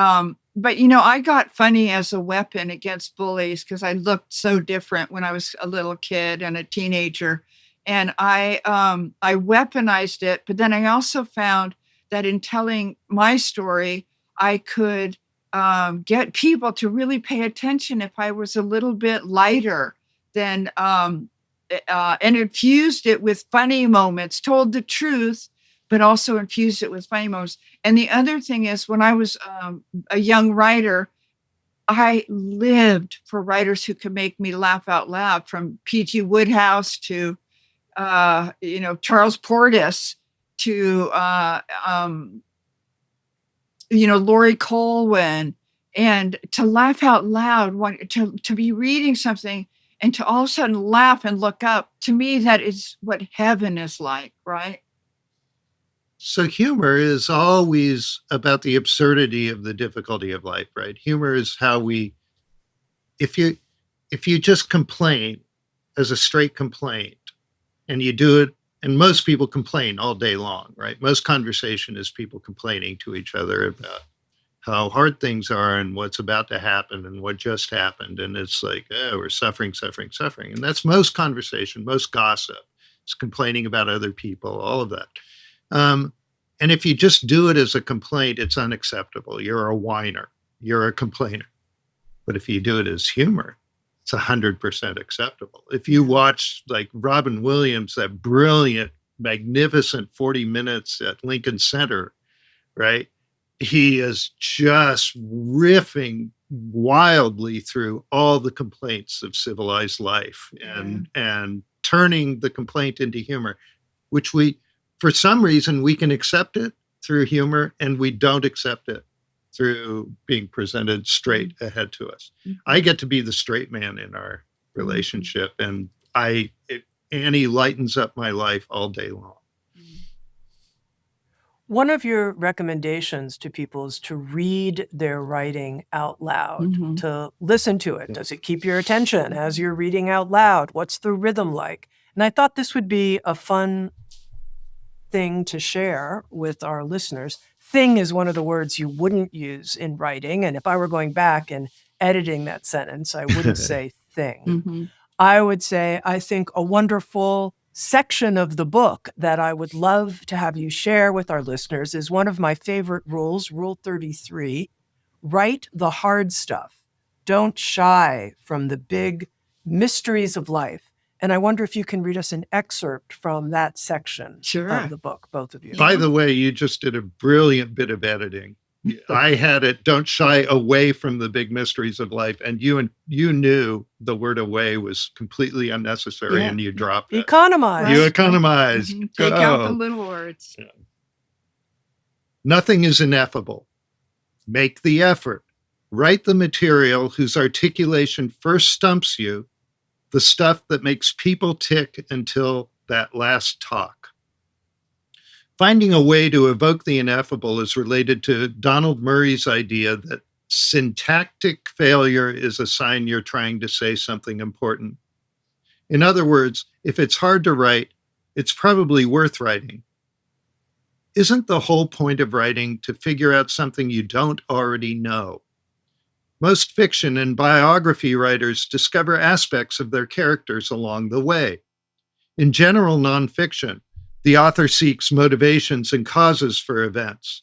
but I got funny as a weapon against bullies because I looked so different when I was a little kid and a teenager. And I weaponized it. But then I also found that in telling my story, I could get people to really pay attention if I was a little bit lighter than, and infused it with funny moments, told the truth, but also infused it with funny moments. And the other thing is, when I was a young writer, I lived for writers who could make me laugh out loud, from P.G. Wodehouse to, Charles Portis to, Laurie Colwin, and to laugh out loud, to be reading something and to all of a sudden laugh and look up. To me, that is what heaven is like, right? So humor is always about the absurdity of the difficulty of life, right? Humor is how if you just complain as a straight complaint, and you do it, and most people complain all day long, right? Most conversation is people complaining to each other about how hard things are and what's about to happen and what just happened. And it's like, oh, we're suffering, suffering, suffering. And that's most conversation, most gossip. It's complaining about other people, all of that. And if you just do it as a complaint, it's unacceptable. You're a whiner. You're a complainer. But if you do it as humor, it's 100% acceptable. If you watch like Robin Williams, that brilliant, magnificent 40 minutes at Lincoln Center, right? He is just riffing wildly through all the complaints of civilized life and turning the complaint into humor, which for some reason, we can accept it through humor and we don't accept it through being presented straight ahead to us. I get to be the straight man in our relationship, and Annie lightens up my life all day long. One of your recommendations to people is to read their writing out loud, to listen to it. Does it keep your attention as you're reading out loud? What's the rhythm like? And I thought this would be a fun thing to share with our listeners. Thing is one of the words you wouldn't use in writing. And if I were going back and editing that sentence, I wouldn't say thing. I would say, I think a wonderful section of the book that I would love to have you share with our listeners is one of my favorite rules, Rule 33. Write the hard stuff. Don't shy from the big mysteries of life. And I wonder if you can read us an excerpt from that section of the book, both of you. By the way, you just did a brilliant bit of editing. I had it, don't shy away from the big mysteries of life. And you knew the word away was completely unnecessary and you dropped it. Economize. You economize. Take out the little words. Yeah. Nothing is ineffable. Make the effort. Write the material whose articulation first stumps you, the stuff that makes people tick until that last talk. Finding a way to evoke the ineffable is related to Donald Murray's idea that syntactic failure is a sign you're trying to say something important. In other words, if it's hard to write, it's probably worth writing. Isn't the whole point of writing to figure out something you don't already know? Most fiction and biography writers discover aspects of their characters along the way. In general nonfiction, the author seeks motivations and causes for events.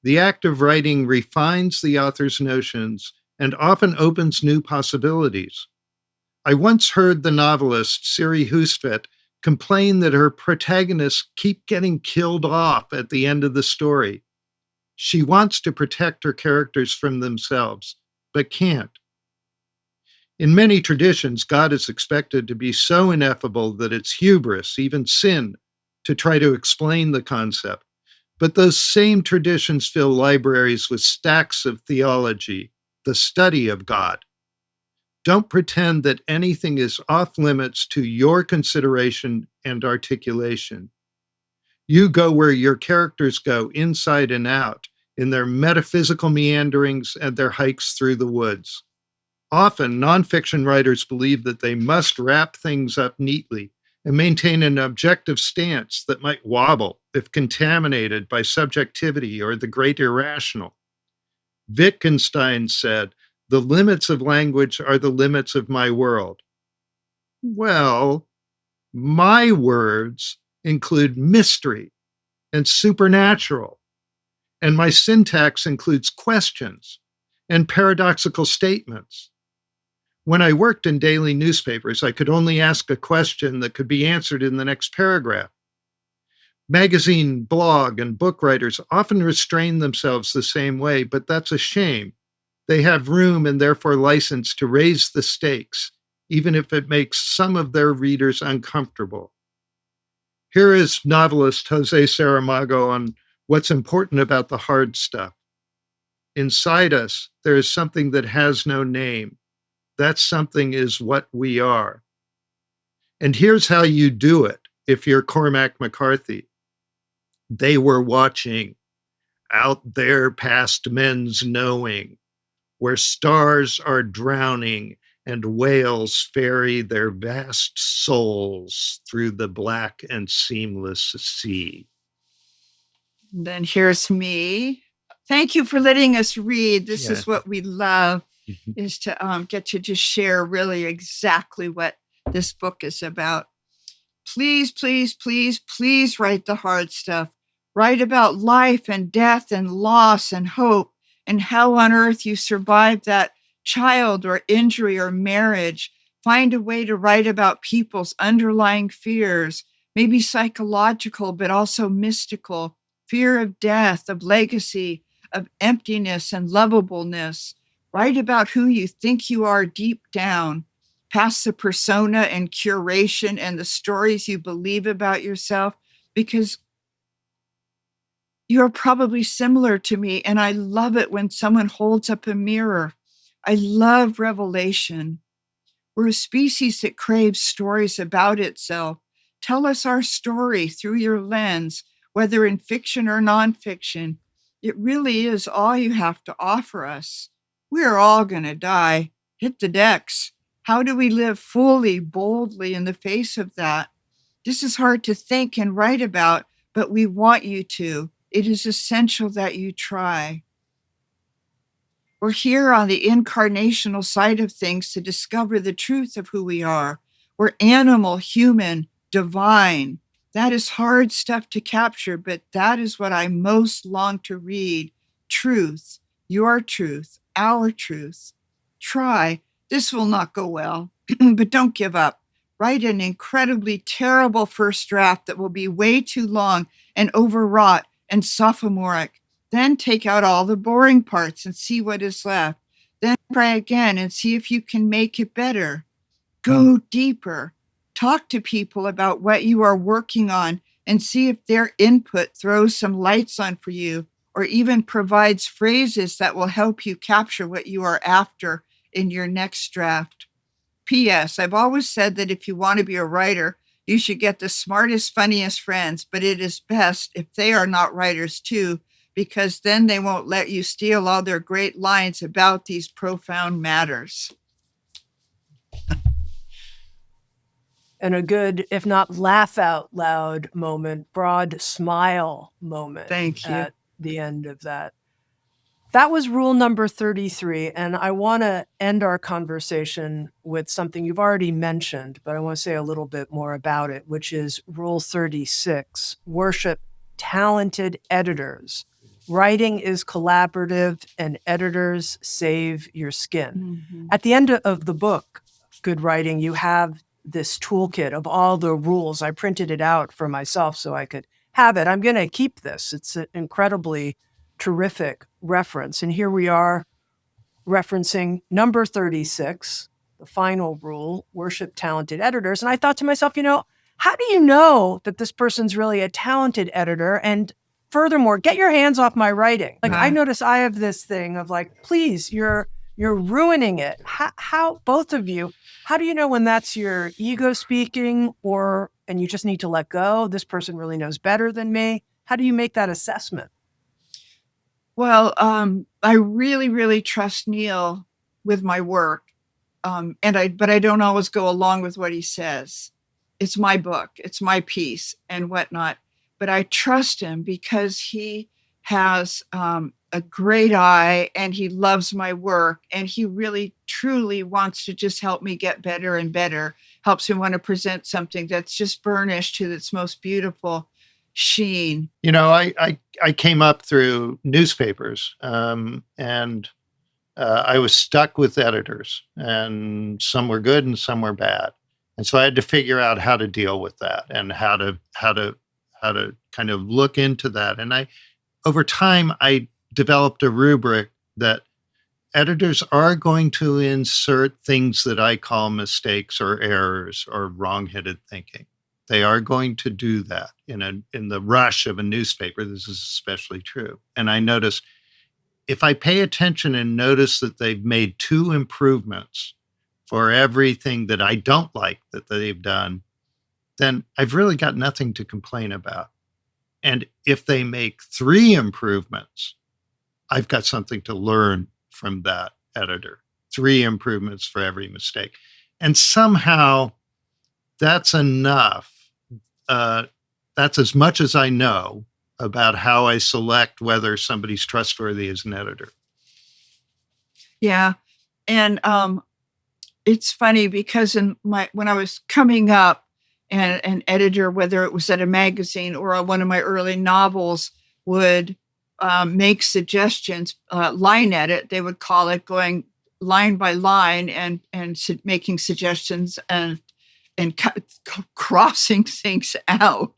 The act of writing refines the author's notions and often opens new possibilities. I once heard the novelist Siri Hustvedt complain that her protagonists keep getting killed off at the end of the story. She wants to protect her characters from themselves, but can't. In many traditions, God is expected to be so ineffable that it's hubris, even sin, to try to explain the concept. But those same traditions fill libraries with stacks of theology, the study of God. Don't pretend that anything is off limits to your consideration and articulation. You go where your characters go, inside and out, in their metaphysical meanderings and their hikes through the woods. Often, nonfiction writers believe that they must wrap things up neatly and maintain an objective stance that might wobble if contaminated by subjectivity or the great irrational. Wittgenstein said, "The limits of language are the limits of my world." Well, my words include mystery and supernatural, and my syntax includes questions and paradoxical statements. When I worked in daily newspapers, I could only ask a question that could be answered in the next paragraph. Magazine, blog, and book writers often restrain themselves the same way, but that's a shame. They have room and therefore license to raise the stakes, even if it makes some of their readers uncomfortable. Here is novelist Jose Saramago on what's important about the hard stuff. Inside us, there is something that has no name, that something is what we are. And here's how you do it. If you're Cormac McCarthy, they were watching out there past men's knowing, where stars are drowning and whales ferry their vast souls through the black and seamless sea. And then here's me. Thank you for letting us read. This Yeah. is what we love, is to get to just share really exactly what this book is about. Please, please, please, please write the hard stuff. Write about life and death and loss and hope and how on earth you survived that child or injury or marriage. Find a way to write about people's underlying fears, maybe psychological, but also mystical, fear of death, of legacy, of emptiness and lovableness. Write about who you think you are deep down, past the persona and curation and the stories you believe about yourself, because you're probably similar to me. And I love it when someone holds up a mirror. I love revelation. We're a species that craves stories about itself. Tell us our story through your lens, whether in fiction or nonfiction. It really is all you have to offer us. We're all going to die. Hit the decks. How do we live fully, boldly in the face of that? This is hard to think and write about, but we want you to. It is essential that you try. We're here on the incarnational side of things to discover the truth of who we are. We're animal, human, divine. That is hard stuff to capture, but that is what I most long to read. Truth, your truth, our truth. Try. This will not go well, but don't give up. Write an incredibly terrible first draft that will be way too long and overwrought and sophomoric. Then take out all the boring parts and see what is left. Then try again and see if you can make it better. Go deeper. Talk to people about what you are working on and see if their input throws some lights on for you or even provides phrases that will help you capture what you are after in your next draft. P.S. I've always said that if you want to be a writer, you should get the smartest, funniest friends, but it is best if they are not writers too, because then they won't let you steal all their great lines about these profound matters. And a good, if not laugh out loud moment, broad smile moment. Thank you. At the end of that. That was rule number 33. And I want to end our conversation with something you've already mentioned, but I want to say a little bit more about it, which is rule 36, worship talented editors. Writing is collaborative and editors save your skin. Mm-hmm. At the end of the book, Good Writing, you have this toolkit of all the rules. I printed it out for myself so I could have it. I'm going to keep this. It's an incredibly terrific reference. And here we are referencing number 36, the final rule, worship talented editors. And I thought to myself, how do you know that this person's really a talented editor? And furthermore, get your hands off my writing. Like, I notice I have this thing of like, please, you're ruining it. How both of you, how do you know when that's your ego speaking and you just need to let go? This person really knows better than me. How do you make that assessment? Well, I really, really trust Neal with my work. But I don't always go along with what he says. It's my book, it's my piece and whatnot. But I trust him because he has a great eye and he loves my work. And he really, truly wants to just help me get better and better, helps me want to present something that's just burnished to its most beautiful sheen. I came up through newspapers and I was stuck with editors, and some were good and some were bad. And so I had to figure out how to deal with that and how to kind of look into that. And over time, I developed a rubric that editors are going to insert things that I call mistakes or errors or wrong-headed thinking. They are going to do that in the rush of a newspaper. This is especially true. And I notice if I pay attention and notice that they've made 2 improvements, for everything that I don't like that they've done, then I've really got nothing to complain about. And if they make 3 improvements, I've got something to learn from that editor. 3 improvements for every mistake. And somehow that's enough. That's as much as I know about how I select whether somebody's trustworthy as an editor. Yeah. And it's funny because when I was coming up, and an editor, whether it was at a magazine or on one of my early novels, would make suggestions, line edit, they would call it, going line by line and making suggestions and crossing things out.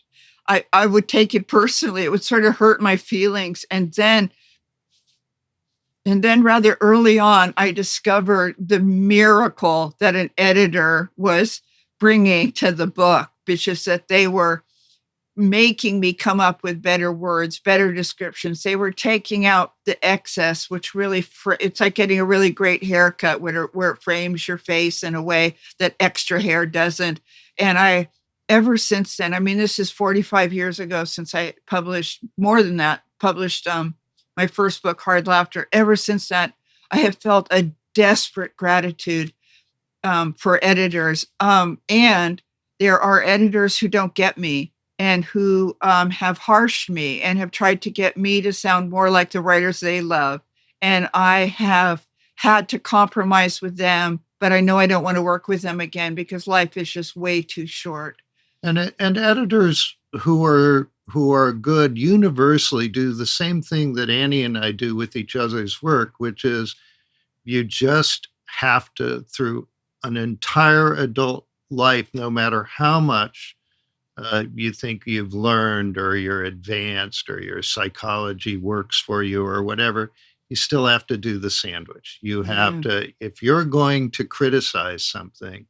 I would take it personally. It would sort of hurt my feelings. And then rather early on, I discovered the miracle that an editor was bringing to the book, which is that they were making me come up with better words, better descriptions. They were taking out the excess, which really, it's like getting a really great haircut where it frames your face in a way that extra hair doesn't. And ever since then, I mean, this is 45 years ago since I published, more than that, my first book, Hard Laughter. Ever since that, I have felt a desperate gratitude for editors. And there are editors who don't get me and who have harshed me and have tried to get me to sound more like the writers they love. And I have had to compromise with them, but I know I don't want to work with them again because life is just way too short. And editors who are good universally do the same thing that Annie and I do with each other's work, which is you just have to, through an entire adult life, no matter how much you think you've learned or you're advanced or your psychology works for you or whatever, you still have to do the sandwich. You have to, if you're going to criticize something,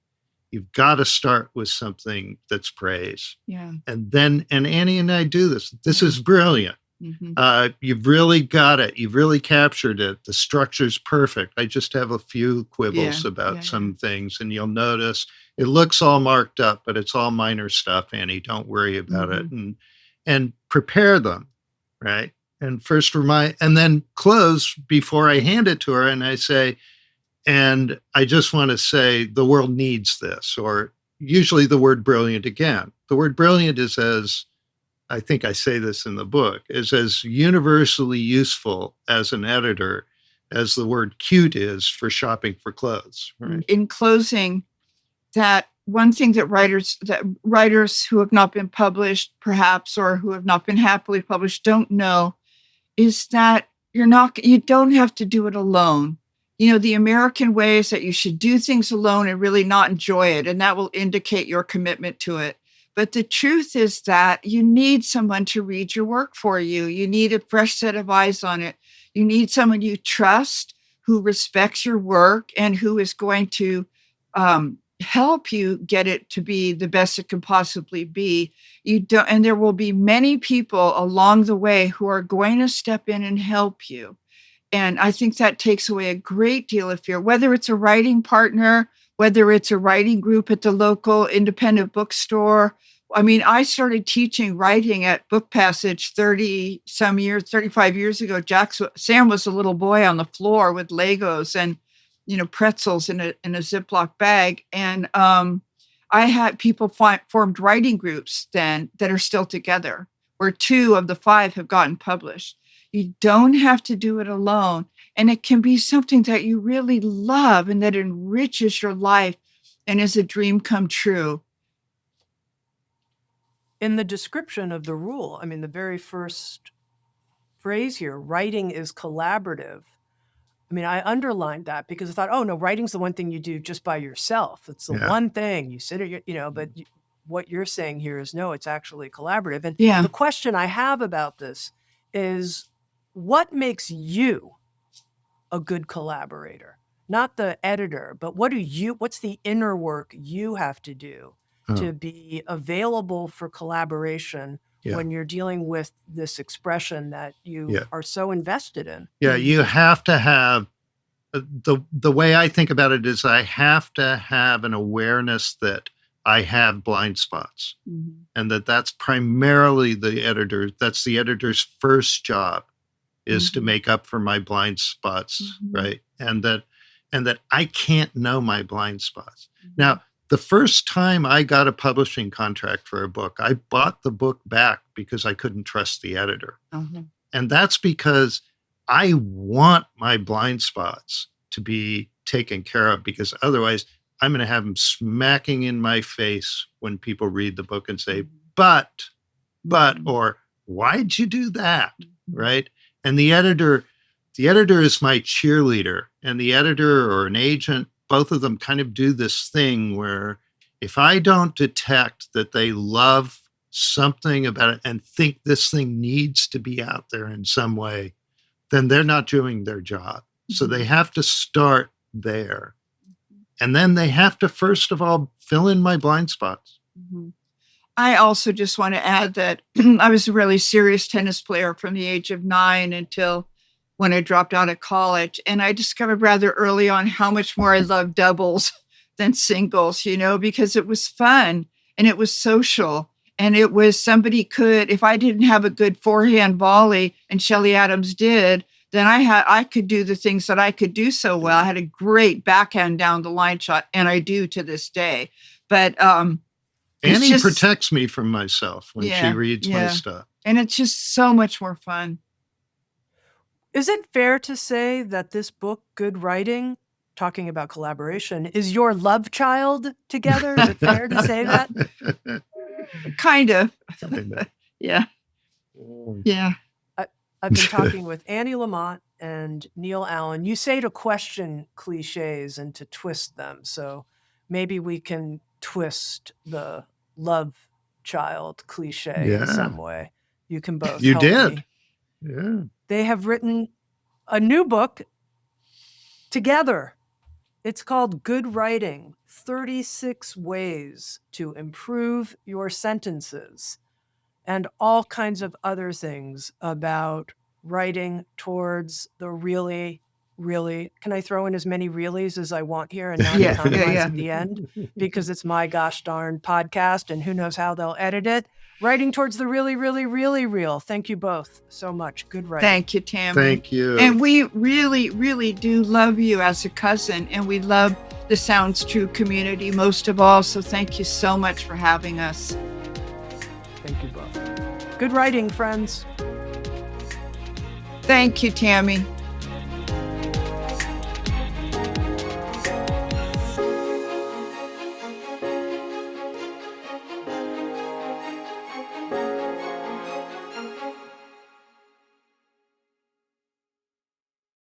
you've got to start with something that's praise. Yeah. And Annie and I do this. This is brilliant. Mm-hmm. You've really got it. You've really captured it. The structure's perfect. I just have a few quibbles about some things, and you'll notice it looks all marked up, but it's all minor stuff, Annie. Don't worry about it. And prepare them, right? And first remind, and then close before I hand it to her, and I say, and I just want to say the world needs this, or usually the word brilliant again. The word brilliant is, as I think I say this in the book, is as universally useful as an editor as the word cute is for shopping for clothes. Right? In closing, that one thing that writers who have not been published, perhaps, or who have not been happily published don't know is that you don't have to do it alone. You know, the American way is that you should do things alone and really not enjoy it, and that will indicate your commitment to it. But the truth is that you need someone to read your work for you. You need a fresh set of eyes on it. You need someone you trust, who respects your work and who is going to help you get it to be the best it can possibly be. And there will be many people along the way who are going to step in and help you. And I think that takes away a great deal of fear, whether it's a writing partner, whether it's a writing group at the local independent bookstore. I mean, I started teaching writing at Book Passage 35 years ago. Sam was a little boy on the floor with Legos and, pretzels in a Ziploc bag. And I had people formed writing groups then that are still together, where 2 of the 5 have gotten published. You don't have to do it alone. And it can be something that you really love and that enriches your life and is a dream come true. In the description of the rule, I mean, the very first phrase here, writing is collaborative. I mean, I underlined that because I thought, oh, no, writing's the one thing you do just by yourself. It's the one thing you sit at, but what you're saying here is, no, it's actually collaborative. And the question I have about this is, what makes you a good collaborator? Not the editor, but what's the inner work you have to do to be available for collaboration when you're dealing with this expression that you are so invested in? Yeah, you have to have the way I think about it is I have to have an awareness that I have blind spots, and that's primarily the editor's first job is to make up for my blind spots, right? And that I can't know my blind spots. Now, the first time I got a publishing contract for a book, I bought the book back because I couldn't trust the editor. And that's because I want my blind spots to be taken care of, because otherwise I'm going to have them smacking in my face when people read the book and say, but, or why'd you do that? Right. And the editor is my cheerleader, and the editor or an agent, both of them kind of do this thing where if I don't detect that they love something about it and think this thing needs to be out there in some way, then they're not doing their job. So they have to start there. And then they have to, first of all, fill in my blind spots. I also just want to add that I was a really serious tennis player from the age of 9 until when I dropped out of college. And I discovered rather early on how much more I loved doubles than singles, because it was fun and it was social. And it was somebody if I didn't have a good forehand volley and Shelley Adams did, then I could do the things that I could do so well. I had a great backhand down the line shot, and I do to this day. But Annie protects me from myself when she reads my stuff. And it's just so much more fun. Is it fair to say that this book, Good Writing, talking about collaboration, is your love child together? Is it fair to say that? Kind of. Yeah. Yeah. I've been talking with Anne Lamott and Neal Allen. You say to question cliches and to twist them. So maybe we can twist the love child cliche in some way. You can both help me. Yeah. They have written a new book together. It's called Good Writing, 36 Ways to Improve Your Sentences, and all kinds of other things about writing towards the really, really, can I throw in as many reallys as I want here and not compromise at the end? Because it's my gosh darn podcast and who knows how they'll edit it. Writing towards the really, really, really real. Thank you both so much. Good writing. Thank you, Tami. Thank you. And we really, really do love you as a cousin, and we love the Sounds True community most of all. So thank you so much for having us. Thank you both. Good writing, friends. Thank you, Tami.